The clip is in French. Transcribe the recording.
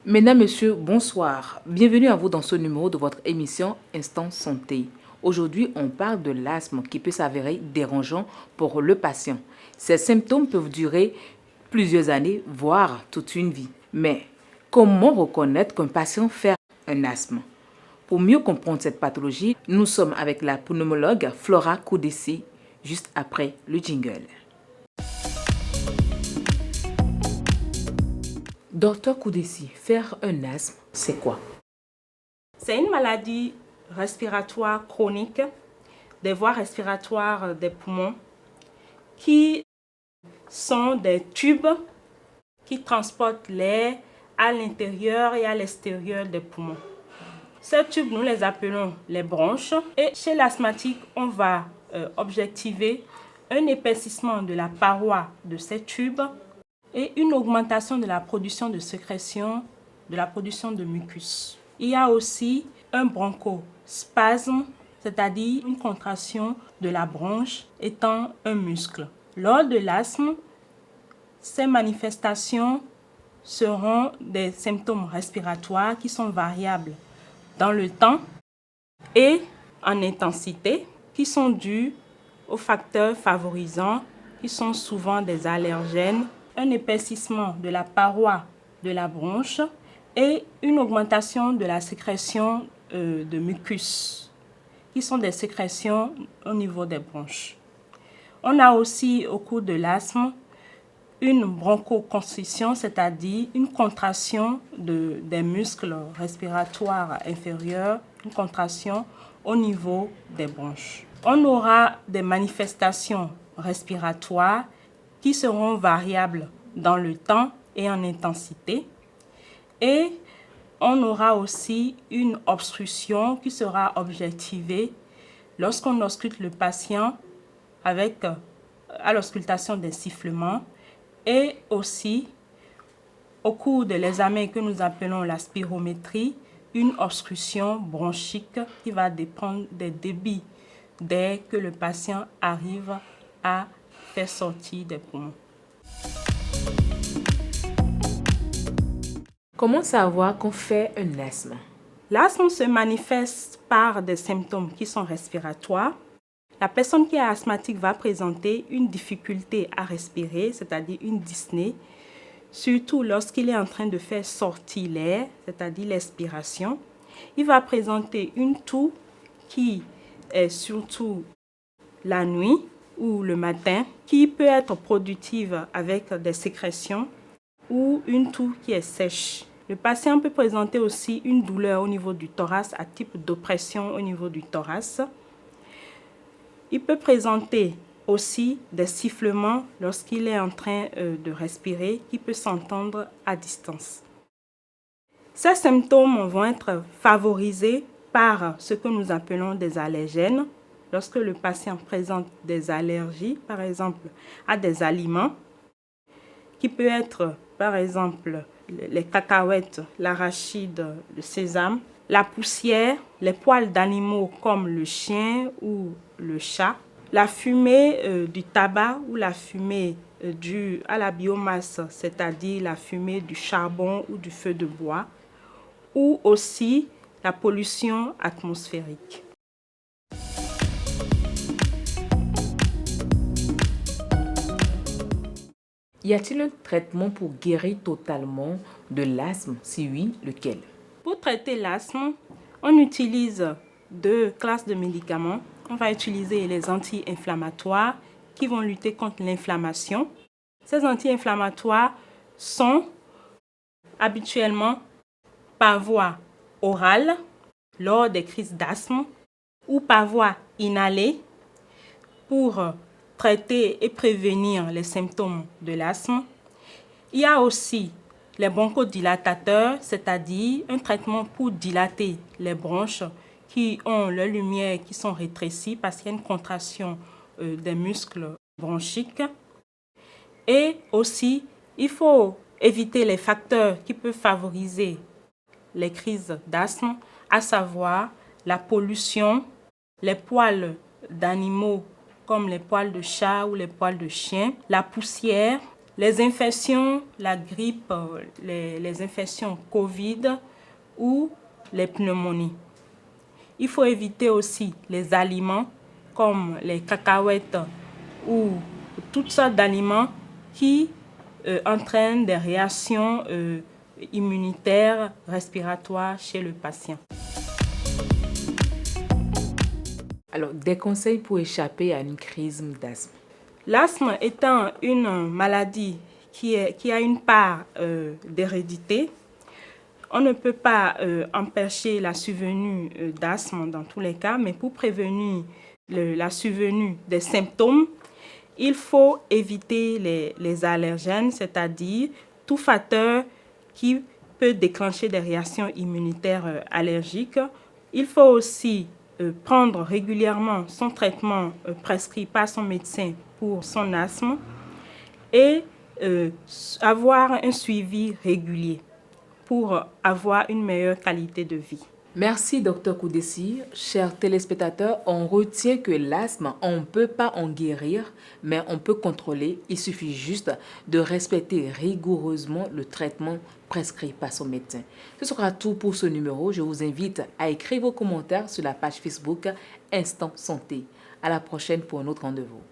Mesdames, Messieurs, bonsoir. Bienvenue à vous dans ce numéro de votre émission Instant Santé. Aujourd'hui, on parle de l'asthme qui peut s'avérer dérangeant pour le patient. Ces symptômes peuvent durer plusieurs années, voire toute une vie. Mais comment reconnaître qu'un patient fait un asthme? Pour mieux comprendre cette pathologie, nous sommes avec la pneumologue Flora Koudessi, juste après le jingle. Docteur Koudessi, faire un asthme, c'est quoi? C'est une maladie respiratoire chronique des voies respiratoires des poumons qui sont des tubes qui transportent l'air à l'intérieur et à l'extérieur des poumons. Ces tubes, nous les appelons les bronches. Et chez l'asthmatique, on va objectiver un épaississement de la paroi de ces tubes et une augmentation de la production de sécrétion, de la production de mucus. Il y a aussi un bronchospasme, c'est-à-dire une contraction de la bronche étant un muscle. Lors de l'asthme, ces manifestations seront des symptômes respiratoires qui sont variables dans le temps et en intensité, qui sont dus aux facteurs favorisants, qui sont souvent des allergènes, un épaississement de la paroi de la bronche et une augmentation de la sécrétion de mucus, qui sont des sécrétions au niveau des bronches. On a aussi au cours de l'asthme une bronchoconstriction, c'est-à-dire une contraction des muscles respiratoires inférieurs, une contraction au niveau des bronches. On aura des manifestations respiratoires qui seront variables dans le temps et en intensité. Et on aura aussi une obstruction qui sera objectivée lorsqu'on ausculte le patient à l'auscultation des sifflements et aussi au cours de l'examen que nous appelons la spirométrie, une obstruction bronchique qui va dépendre des débits d'air que le patient arrive à faire sortir des poumons. Comment savoir qu'on fait un asthme? L'asthme se manifeste par des symptômes qui sont respiratoires. La personne qui est asthmatique va présenter une difficulté à respirer, c'est-à-dire une dyspnée, surtout lorsqu'il est en train de faire sortir l'air, c'est-à-dire l'expiration. Il va présenter une toux qui est surtout la nuit ou le matin, qui peut être productive avec des sécrétions ou une toux qui est sèche. Le patient peut présenter aussi une douleur au niveau du thorax, à type d'oppression au niveau du thorax. Il peut présenter aussi des sifflements lorsqu'il est en train de respirer, qui peut s'entendre à distance. Ces symptômes vont être favorisés par ce que nous appelons des allergènes. Lorsque le patient présente des allergies, par exemple, à des aliments, qui peut être, par exemple, les cacahuètes, l'arachide, le sésame, la poussière, les poils d'animaux comme le chien ou le chat, la fumée du tabac ou la fumée due à la biomasse, c'est-à-dire la fumée du charbon ou du feu de bois, ou aussi la pollution atmosphérique. Y a-t-il un traitement pour guérir totalement de l'asthme? Si oui, lequel? Pour traiter l'asthme, on utilise deux classes de médicaments. On va utiliser les anti-inflammatoires qui vont lutter contre l'inflammation. Ces anti-inflammatoires sont habituellement par voie orale lors des crises d'asthme ou par voie inhalée pour traiter et prévenir les symptômes de l'asthme. Il y a aussi les bronchodilatateurs, c'est-à-dire un traitement pour dilater les bronches qui ont leurs lumières qui sont rétrécies parce qu'il y a une contraction des muscles bronchiques. Et aussi, il faut éviter les facteurs qui peuvent favoriser les crises d'asthme, à savoir la pollution, les poils d'animaux comme les poils de chat ou les poils de chien, la poussière, les infections, la grippe, les infections Covid ou les pneumonies. Il faut éviter aussi les aliments comme les cacahuètes ou toutes sortes d'aliments qui entraînent des réactions immunitaires, respiratoires chez le patient. Alors, des conseils pour échapper à une crise d'asthme. L'asthme étant une maladie qui a une part d'hérédité, on ne peut pas empêcher la survenue d'asthme dans tous les cas, mais pour prévenir la survenue des symptômes, il faut éviter les allergènes, c'est-à-dire tout facteur qui peut déclencher des réactions immunitaires allergiques. Il faut aussi prendre régulièrement son traitement prescrit par son médecin pour son asthme et avoir un suivi régulier pour avoir une meilleure qualité de vie. Merci, Dr Koudessir. Chers téléspectateurs, on retient que l'asthme, on ne peut pas en guérir, mais on peut contrôler. Il suffit juste de respecter rigoureusement le traitement prescrit par son médecin. Ce sera tout pour ce numéro. Je vous invite à écrire vos commentaires sur la page Facebook Instant Santé. À la prochaine pour un autre rendez-vous.